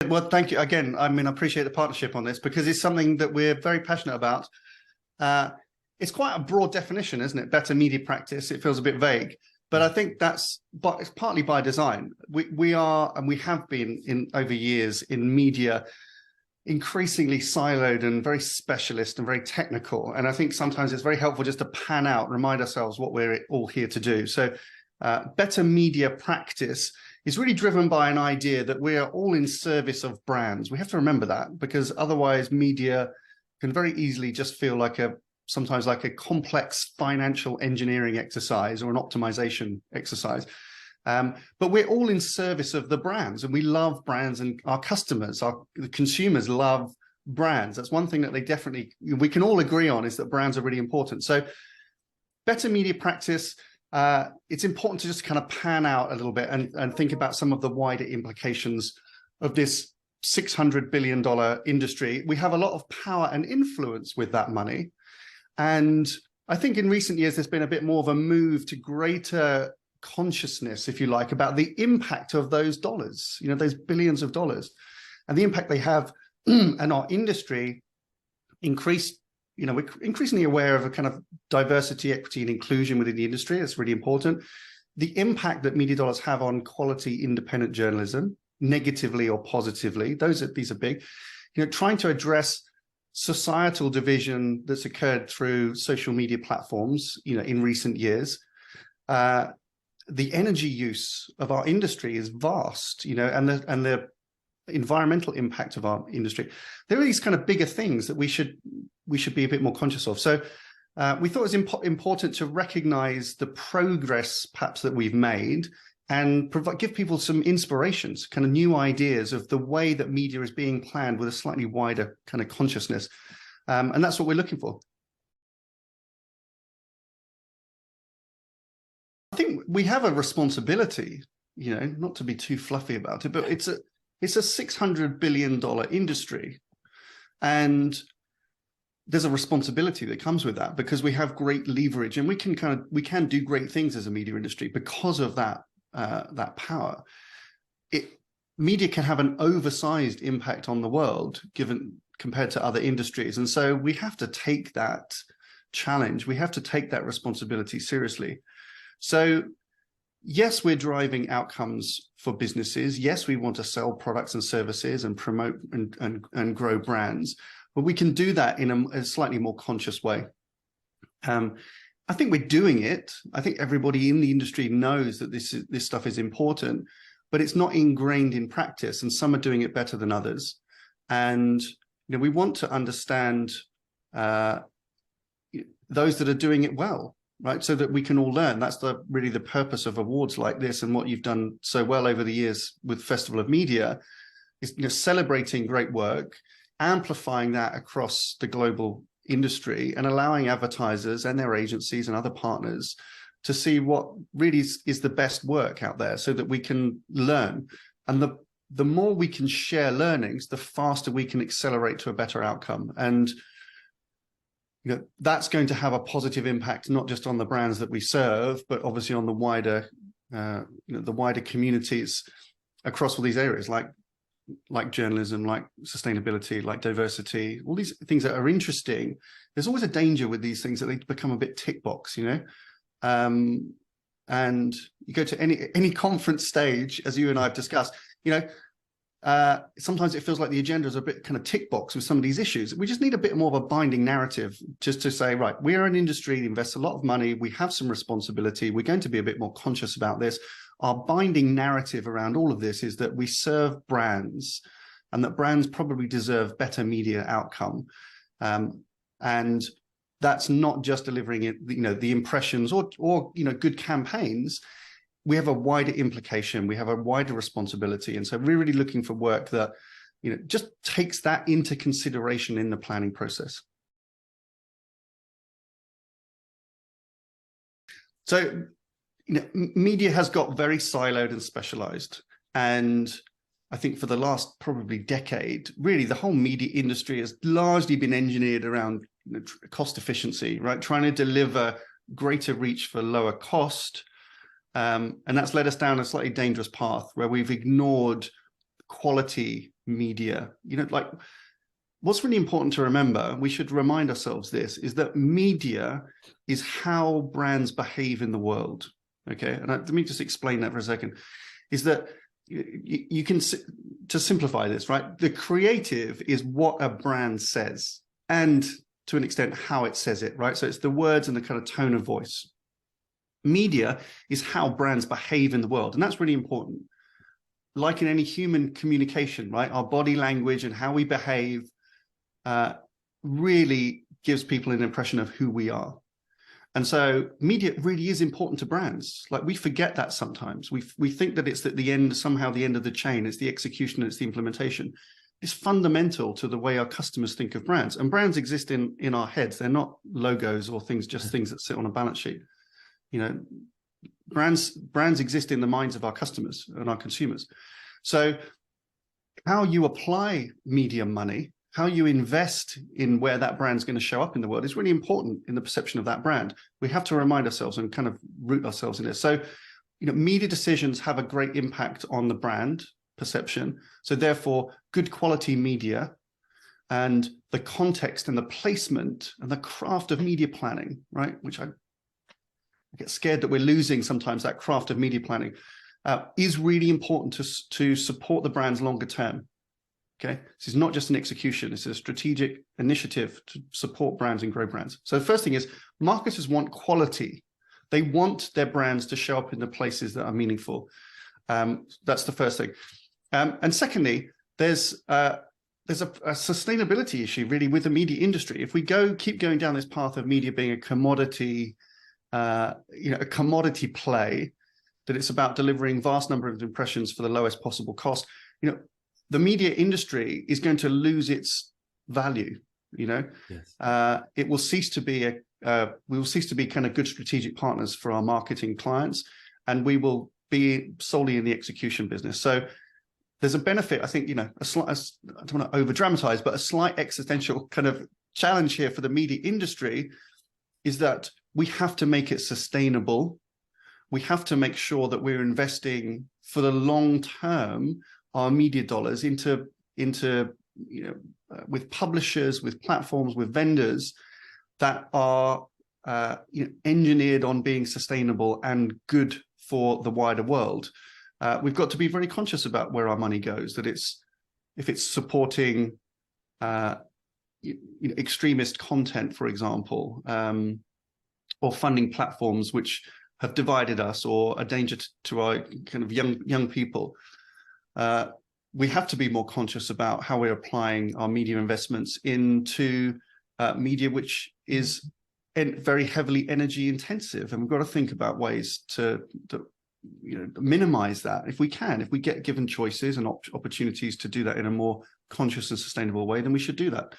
Well, thank you again. I mean, I appreciate the partnership on this because it's something that we're very passionate about. It's quite a broad definition, isn't it? Better media practice. It feels a bit vague, but I think but it's partly by design. We are, and we have been in over years in media, increasingly siloed and very specialist and very technical. And I think sometimes it's very helpful just to pan out, remind ourselves what we're all here to do. So better media practice is really driven by an idea that we are all in service of brands. We have to remember that, because otherwise media can very easily just feel like sometimes like a complex financial engineering exercise or an optimization exercise. But we're all in service of the brands, and we love brands, and our customers, the consumers love brands. That's one thing that we can all agree on, is that brands are really important. So better media practice, it's important to just kind of pan out a little bit and think about some of the wider implications of this $600 billion industry. We have a lot of power and influence with that money. And I think in recent years, there's been a bit more of a move to greater consciousness, if you like, about the impact of those dollars, those billions of dollars, and the impact they have. And our industry we're increasingly aware of a kind of diversity, equity, and inclusion within the industry. It's really important. The impact that media dollars have on quality independent journalism, negatively or positively, these are big. Trying to address societal division that's occurred through social media platforms, in recent years. The energy use of our industry is vast, and the environmental impact of our industry. There are these kind of bigger things that we should be a bit more conscious of. So we thought it was important to recognize the progress perhaps that we've made, and give people some inspirations, kind of new ideas of the way that media is being planned with a slightly wider kind of consciousness. And that's what we're looking for. I think we have a responsibility, not to be too fluffy about it, but it's a $600 billion industry. And there's a responsibility that comes with that, because we have great leverage, and we can do great things as a media industry because of that power. Media can have an oversized impact on the world compared to other industries. And so we have to take that challenge. We have to take that responsibility seriously. So yes, we're driving outcomes for businesses. Yes, we want to sell products and services and promote and grow brands, but we can do that in a slightly more conscious way. I think we're doing it. I think everybody in the industry knows that this stuff is important, but it's not ingrained in practice, and some are doing it better than others. And we want to understand those that are doing it well, right? So that we can all learn. That's really the purpose of awards like this, and what you've done so well over the years with Festival of Media is celebrating great work, amplifying that across the global industry, and allowing advertisers and their agencies and other partners to see what really is the best work out there, so that we can learn. And the more we can share learnings, the faster we can accelerate to a better outcome. And that's going to have a positive impact, not just on the brands that we serve, but obviously on the wider communities across all these areas, like journalism, like sustainability, like diversity, all these things that are interesting. There's always a danger with these things that they become a bit tick box, and you go to any conference stage, as you and I have discussed, sometimes it feels like the agenda is a bit kind of tick box with some of these issues. We just need a bit more of a binding narrative, just to say, right, we are an industry that invests a lot of money. We have some responsibility. We're going to be a bit more conscious about this. Our binding narrative around all of this is that we serve brands, and that brands probably deserve better media outcome. And that's not just delivering it, the impressions or good campaigns. We have a wider implication. We have a wider responsibility. And so we're really looking for work that, just takes that into consideration in the planning process. So, media has got very siloed and specialized. And I think for the last probably decade, really the whole media industry has largely been engineered around cost efficiency, right? Trying to deliver greater reach for lower cost. And that's led us down a slightly dangerous path where we've ignored quality media. You know, like what's really important to remember, we should remind ourselves this, is that media is how brands behave in the world. Okay, and let me just explain that for a second. Is that you can, to simplify this, right? The creative is what a brand says, and to an extent how it says it, right? So it's the words and the kind of tone of voice. Media is how brands behave in the world, and that's really important. Like in any human communication, right? Our body language and how we behave really gives people an impression of who we are. And so media really is important to brands. Like we forget that sometimes. We think that it's at the end, somehow the end of the chain. It's the execution, it's the implementation. It's fundamental to the way our customers think of brands. And brands exist in our heads. They're not logos or things, just things that sit on a balance sheet. You know, brands exist in the minds of our customers and our consumers. So how you apply media money, how you invest in where that brand's going to show up in the world is really important in the perception of that brand. We have to remind ourselves and kind of root ourselves in this. So, you know, media decisions have a great impact on the brand perception. So therefore, good quality media and the context and the placement and the craft of media planning, right? Which I get scared that we're losing sometimes, that craft of media planning is really important to support the brands longer term. Okay, this is not just an execution, it's a strategic initiative to support brands and grow brands. So the first thing is marketers want quality. They want their brands to show up in the places that are meaningful. That's the first thing. And secondly, there's a sustainability issue really with the media industry. If we keep going down this path of media being a commodity, a commodity play, that it's about delivering vast number of impressions for the lowest possible cost, the media industry is going to lose its value. Yes. It will cease to be we will cease to be kind of good strategic partners for our marketing clients, and we will be solely in the execution business. So there's a benefit, I think, I don't want to over dramatize, but a slight existential kind of challenge here for the media industry is that we have to make it sustainable. We have to make sure that we're investing for the long term our media dollars into with publishers, with platforms, with vendors that are engineered on being sustainable and good for the wider world. We've got to be very conscious about where our money goes, that if it's supporting extremist content, for example, or funding platforms which have divided us or a danger to our kind of young people. We have to be more conscious about how we're applying our media investments into media which is very heavily energy intensive, and we've got to think about ways to minimize that if we can. If we get given choices and opportunities to do that in a more conscious and sustainable way, then we should do that.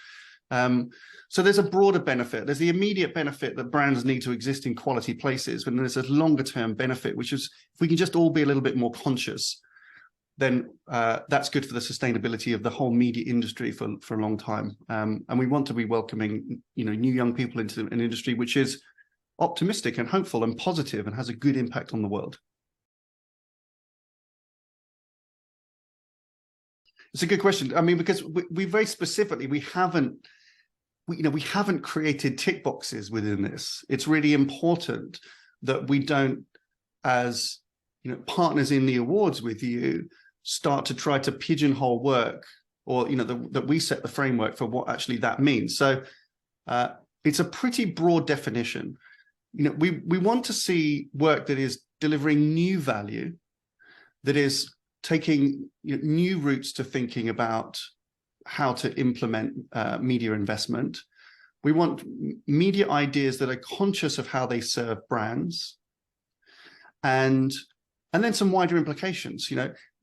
So there's a broader benefit. There's the immediate benefit that brands need to exist in quality places, but there's a longer term benefit, which is if we can just all be a little bit more conscious, then that's good for the sustainability of the whole media industry for a long time. And we want to be welcoming, new young people into an industry which is optimistic and hopeful and positive and has a good impact on the world. It's a good question. I mean, because we very specifically, we haven't created tick boxes within this. It's really important that we don't, as partners in the awards with you, start to try to pigeonhole work, or that we set the framework for what actually that means. So it's a pretty broad definition. We want to see work that is delivering new value, that is taking new routes to thinking about how to implement media investment. We want media ideas that are conscious of how they serve brands, and then some wider implications.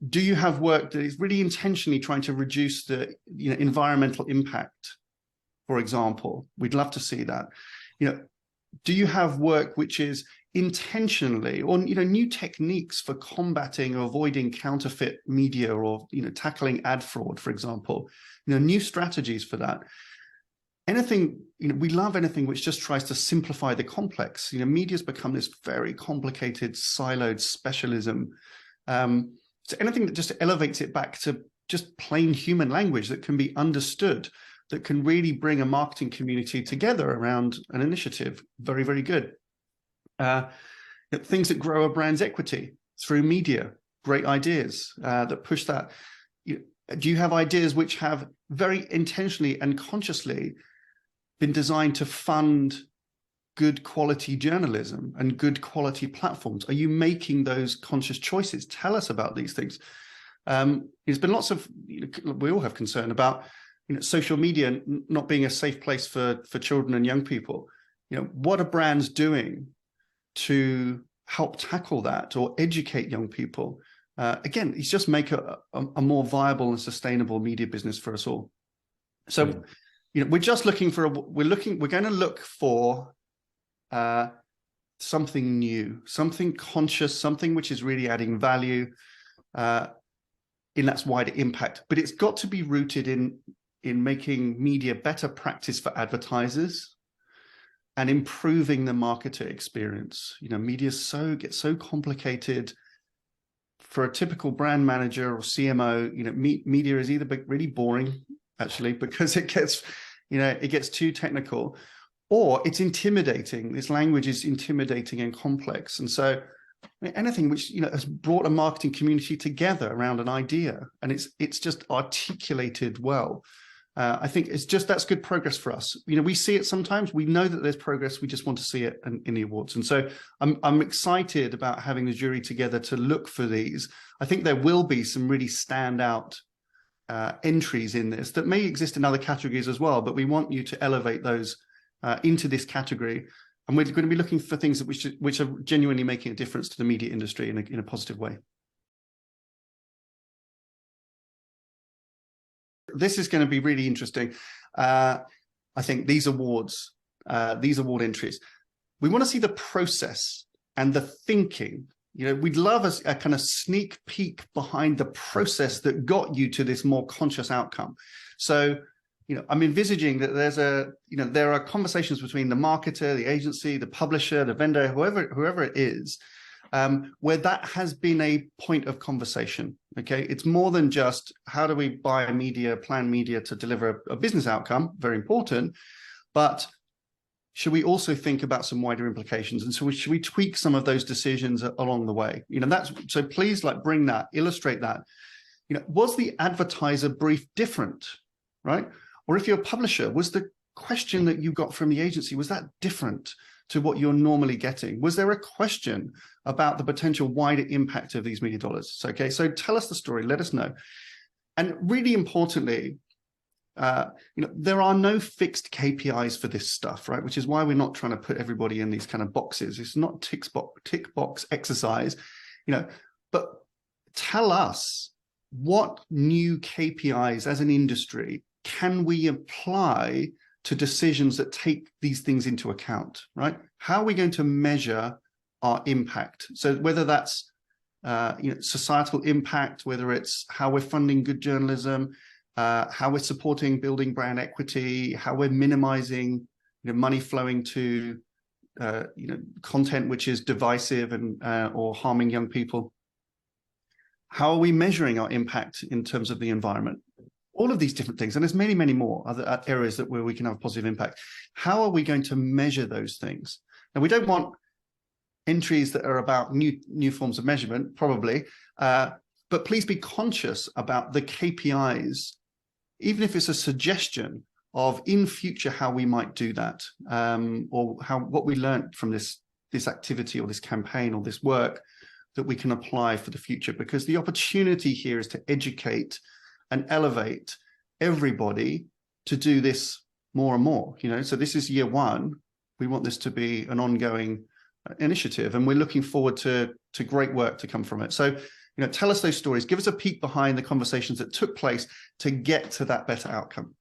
Do you have work that is really intentionally trying to reduce the environmental impact, for example? We'd love to see that. Do you have work which is intentionally, or new techniques for combating or avoiding counterfeit media, or tackling ad fraud, for example? New strategies for that. Anything, we love anything which just tries to simplify the complex. Media's become this very complicated, siloed specialism. So anything that just elevates it back to just plain human language that can be understood, that can really bring a marketing community together around an initiative. Very, very good. Things that grow a brand's equity through media, great ideas that push that. Do you have ideas which have very intentionally and consciously been designed to fund good quality journalism and good quality platforms? Are you making those conscious choices? Tell us about these things. There's been lots of, we all have concern about social media not being a safe place for children and young people. What are brands doing to help tackle that or educate young people? Again, it's just make a more viable and sustainable media business for us all. So, we're just looking for we're going to look for something new, something conscious, something which is really adding value in that wider impact. But it's got to be rooted in making media better practice for advertisers and improving the marketer experience. Media gets so complicated. For a typical brand manager or CMO, media is either really boring, actually, because it gets too technical, or it's intimidating. This language is intimidating and complex. And so anything which has brought a marketing community together around an idea and it's just articulated well, I think that's good progress for us. We see it sometimes. We know that there's progress. We just want to see it in the awards. And so I'm excited about having the jury together to look for these. I think there will be some really standout entries in this that may exist in other categories as well, but we want you to elevate those into this category. And we're going to be looking for things which are genuinely making a difference to the media industry in a positive way. This is going to be really interesting. I think these award entries, we want to see the process and the thinking. We'd love a kind of sneak peek behind the process that got you to this more conscious outcome. So, I'm envisaging that there are conversations between the marketer, the agency, the publisher, the vendor, whoever it is, where that has been a point of conversation. Okay, it's more than just how do we buy media, plan media to deliver a business outcome, very important, but should we also think about some wider implications? And so should we tweak some of those decisions along the way? So please bring that, illustrate that. Was the advertiser brief different, right? Or if you're a publisher, was the question that you got from the agency, was that different to what you're normally getting? Was there a question about the potential wider impact of these media dollars? So tell us the story, let us know. And really importantly, there are no fixed KPIs for this stuff, right? Which is why we're not trying to put everybody in these kind of boxes. It's not tick box exercise, but tell us what new KPIs as an industry can we apply to decisions that take these things into account, right? How are we going to measure our impact? So whether that's societal impact, whether it's how we're funding good journalism, how we're supporting building brand equity, how we're minimizing money flowing to content which is divisive and or harming young people. How are we measuring our impact in terms of the environment? All of these different things, and there's many, many more other areas where we can have a positive impact. How are we going to measure those things? And we don't want entries that are about new forms of measurement, probably, but please be conscious about the KPIs, even if it's a suggestion of in future how we might do that, or what we learned from this activity or this campaign or this work that we can apply for the future. Because the opportunity here is to educate and elevate everybody to do this more and more. So this is year one. We want this to be an ongoing initiative, and we're looking forward to great work to come from it. So, tell us those stories. Give us a peek behind the conversations that took place to get to that better outcome.